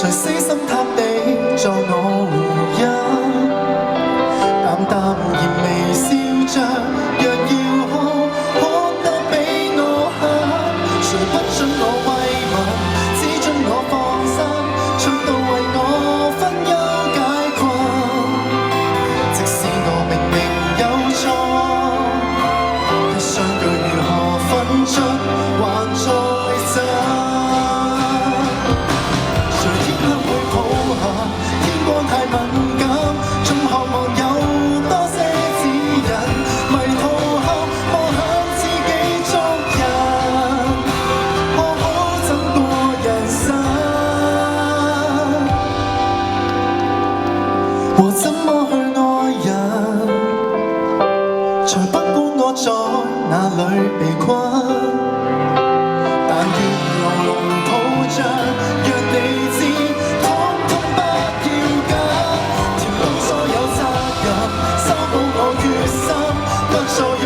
誰死心塌地作我回音，淡淡然微笑着，若要看得比我狠，誰不准我慰問，只准我放心，出到為我分憂解困，即使我明明有錯，一雙句如何分出還在爭。太敏感，總渴望有多些指引，迷途後望向自己捉人，可否怎過人生？和怎麼去愛人？才不管我在哪裏被困，但願牢牢抱着，讓你知。所有責任，修補我決心，不再。